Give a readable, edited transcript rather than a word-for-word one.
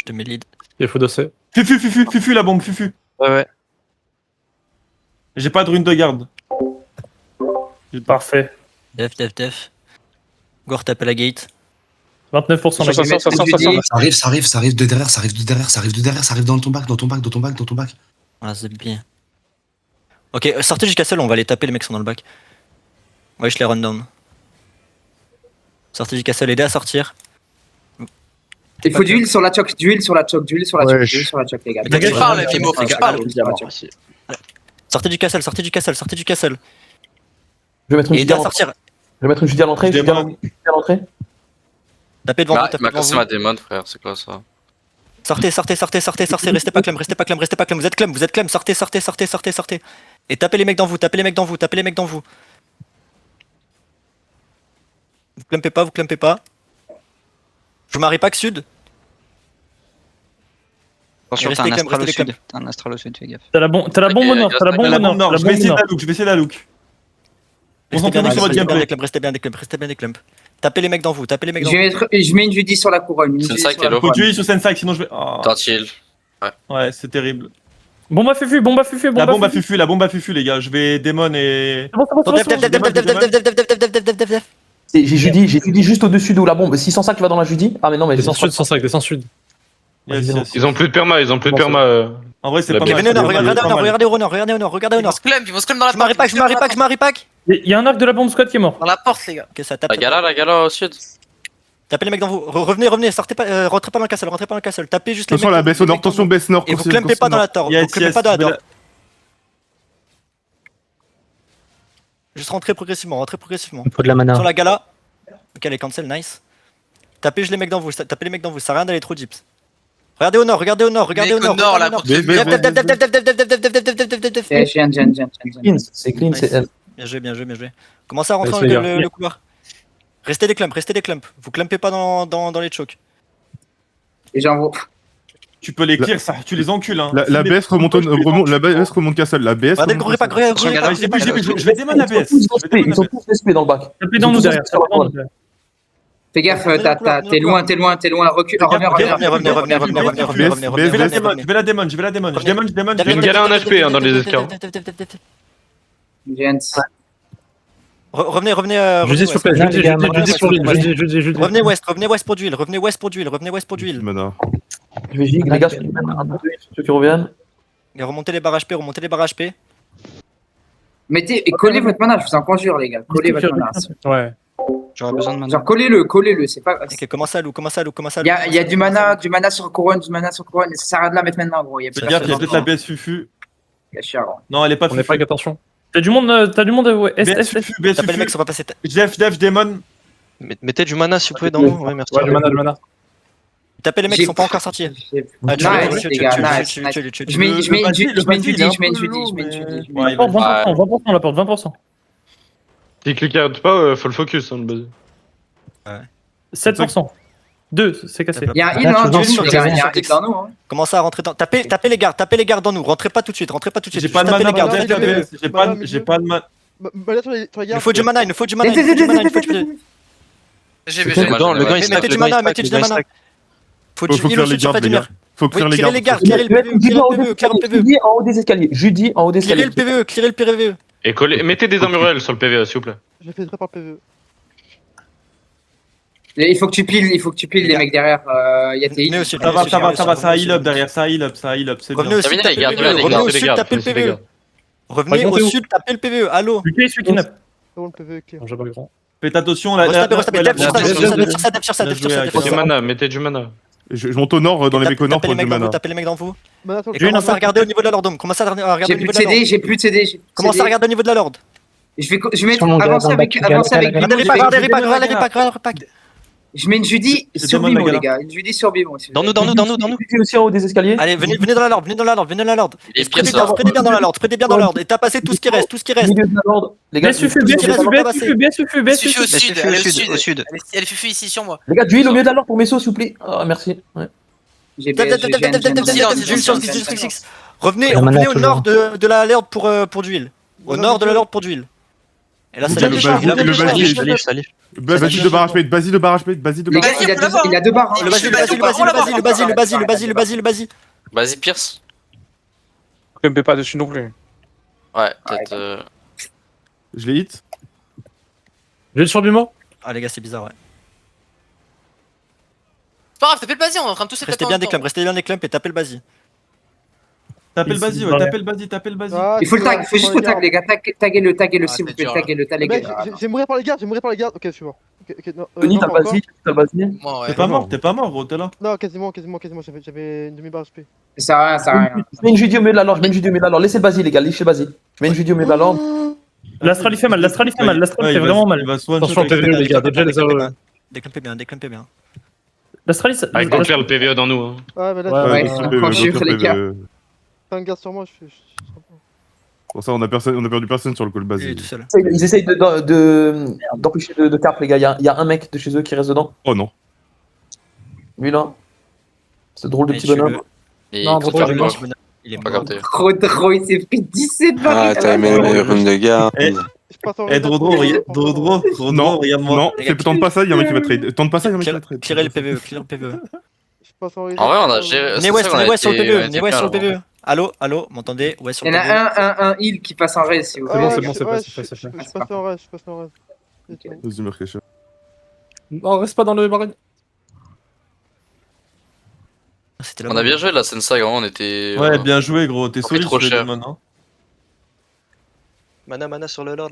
te mets lead. Il faut doser. Fufu, la bombe, fufu. Ouais. J'ai pas de rune de garde. Parfait. Def. Gore tape à la gate. 29% la game. Ça arrive de derrière, ça arrive dans ton bac. Ah, c'est bien. Ok, sortez du castle, on va aller taper, les mecs sont dans le bac. Ouais, je les run down. Sortez du castle, aidez à sortir. Il faut d'huile sur la choc, d'huile sur la choc, les gars. Mais Parle, Fimo, faut que je parle. Sortez du castle. Je vais mettre une Et aidez à sortir. Judy à l'entrée. Tapez devant vous, Il tapez m'a devant cassé vous. ma démon, frère, c'est quoi ça? Sortez, restez pas clem, vous êtes clem, sortez. Et tapez les mecs dans vous. Vous clumpez pas. Je m'arrive pas que sud. Attention, Restez t'as un clem, astral au restez sud. T'as un astral au sud, fais gaffe. T'as la bombe au nord. La bombe nord, je vais essayer la look. Concentrez-vous sur votre gameplay. Restez bien des clumps. Tapez les mecs dans vous. Je mets une Judy sur la couronne. C'est ça qui est low. Faut tuer sur Sensei, sinon je vais. Oh. Tant chill. Ouais, c'est terrible. Bombe à fufu. La bombe à fufu, les gars. Je vais démon et. Def. J'ai Judy juste au-dessus de la bombe. 605 qui va dans la Judy. Ah mais non mais Descends sud, 105, descends sud. Yes. Ils ont plus de perma. En vrai, c'est Ok, pas mal. Venez au nord, regardez au nord. Ils vont se claim dans la Je m'arrive pas. Il y a un arc de la bombe squad qui est mort. Dans la porte, les gars. Ok, ça tape. La gala au sud. Tapez les mecs dans vous. Revenez, sortez pas, rentrez pas dans le castle. Tapez juste les mecs. Attention la baisse au nord, attention baisse nord. Et vous clumpez pas dans la torde. Yes, Vous clumpez yes, pas dans la je vais torde. Juste rentrez progressivement. Il faut de la mana. Sur la gala. Ok, elle est cancel, nice. Tapez les mecs dans vous, ça sert à rien d'aller trop deep. Regardez au nord. C'est clean, c'est elle. Bien joué. Commencez à rentrer dans le couloir. Restez des clumps. Vous clumpez pas dans les chokes. Et j'envoie. Tu peux les clear, ça, tu les encules. Hein. La BS remonte castle. La BS. Regardez le gros repack, Je vais démon la BS. Ils sont tous SP dans le bac. Tapez dans nous derrière. Fais gaffe, t'es loin, recule, reviens. Je vais la démon. Je démon. Il y a une galère en HP dans les escars. Revenez. Judy s'il vous plaît. Judy. Revenez west pour d'huile. Mana. Je vais gig, les gars, ceux qui reviennent. Remontez les barres HP. Mettez et collez votre mana, je vous en conjure, les gars. Collez votre mana. Ouais. J'aurais besoin de mana. Genre, collez-le, c'est pas. Ok, commencez à loup. Il y a du mana sur couronne, ça sert à rien de la mettre maintenant, gros. Fais gaffe, il y a peut-être la BS fufu. Non, elle est pas On est fufu. pas attention. T'as du monde, ouais. BS fufu. Tapez les mecs, ça va passer. Def, démon. Mettez du mana si vous pouvez dans nous. Ouais, merci. Ouais, du mana. Tapez les mecs qui sont pas encore sortis. Nice, les gars, nice. Je mets une Judy. 20% la porte, 20%. Si clique pas, faut le focus. Hein, de base. 7%. 2, c'est cassé. Il y a un heal, non, il y a un heal dans nous. Commencez à rentrer dans. Tapez les gardes dans nous. Rentrez pas tout de suite. J'ai pas de mana. J'ai pas de mana. Il nous faut du mana. J'ai Le gars, Mettez du mana. Faut du clear les gardes, les gars. Faut clear les gardes. Clearez le PVE. Judy en haut des escaliers. Judy en haut des escaliers. Clearez le PVE. Et mettez des armurels sur le PVE, s'il vous plaît. Je fais très par PVE. Il faut que tu piles les mecs derrière. Il y a tes Ça va, ça heal up derrière, ça heal up, c'est bien. Revenez au sud, tapez le PVE. Revenez au sud, tapez le PVE. Allô. Celui qui nappe. C'est bon, le PVE est clear. J'ai pas grand. Faites attention, Mettez du mana. Je monte au nord dans les mecs au nord pour du mana. Tapez les mecs dans vous. Mana sur le Commencez à regarder au niveau de la lord. Commencez à regarder au niveau de la lord. j'ai plus de CD. Commencez à regarder au niveau de la lord. Je vais avancer avec Je mets une Judy sur Bimo, les gars. Une Judy sur Bimo. Dans nous. Judy aussi en haut des escaliers. Allez, venez dans la lord. Prenez bien dans la lord. Et tapassez tout ce qui reste. Milieu de la Lorde. Les gars, Suffit Au sud. Elle fufu ici sur moi. les gars, d'huile au milieu de la Lorde pour Messo, s'il vous plaît. Ah, merci. Ouais. Revenez au nord de la lord pour d'huile. Au nord de la lord pour d'huile. Et là, Le ça Basile, lève. le Basile. Salif. Vas-y de barrage mate, vas-y de barrage mate, vas-y de Les gars, barrage. il a deux barres. Le Basile, le Basile. Vas-y, Pierce. Ne me pas dessus non plus. Ouais, peut-être. Je l'ai hit. Je vais sur du mort. Ah, les gars, c'est bizarre, ouais. C'est pas grave, tapez le basier, on est en train de tous Restez bien des clumps et tapez le Basile. Tapez le Basile, ouais, tapez le Basile. Ah, Il faut le tag, il faut juste le tag, les gars. Taguez le, Ah, s'il vous c'est plaît. dur, Taguez-le, Les les mecs, gars. je vais mourir par les gardes, Ok, je suis mort. Ok, non, Denis, non, t'as le pas encore. Basile, t'as le Basile. Moi, ouais. T'es pas mort, gros, t'es là. Non, quasiment, j'avais une demi-barre HP. Ça sert à rien, ça sert à rien. Je mets une Judy au milieu de la lore, laissez le Basile, les gars, laissez le Basile. Je mets une Judy au milieu de la lore. L'Astral il fait mal, l'Astral Ouais, fait vraiment mal. Il va soin Attention, PVE, les gars, déjà les AOE. Déclampez bien. L'Astral, Avec qu'on claire le PVE dans nous. Hein. Ouais, mais là, Ouais, les gars. t'as un gars sur moi, je suis. Pour ça, on a perdu personne sur le call Il est Basile. tout seul. Ils essayent d'empêcher de cap, les gars. Il y a un mec de chez eux qui reste dedans. Oh non. Lui là. Ce drôle de Et petit tu bonhomme. Et Non, faut trop faire tard, quoi Il est Pas mort. capté. Trop, il s'est pris 17 balles. Ah, t'as aimé les runes de gars. Je passe en Eh, Drodro, Non, regarde-moi. non, tente pas ça, il y a un mec qui va trade. Tente pas ça, il y a un mec qui va trade. Clearez le PVE. Je passe en En vrai, on a géré. Venez c'est West, ça qu'on a venez West sur le été- PVE, on a venez été West sur le bien, PVE. Allô, m'entendez? Ouais, sur Il y le en PVE. a un heal qui passe en raise, s'il vous plaît. c'est bon, c'est ouais, fait, c'est fait. Je passe en rage, Vas-y, Mercacha. Non, reste pas dans le marine. C'était la On a bonne. bien joué la Sensei, vraiment, on était. Ouais, bien joué, gros. T'es On fait solide trop sur les cher. démons, hein. Mana sur le Lord.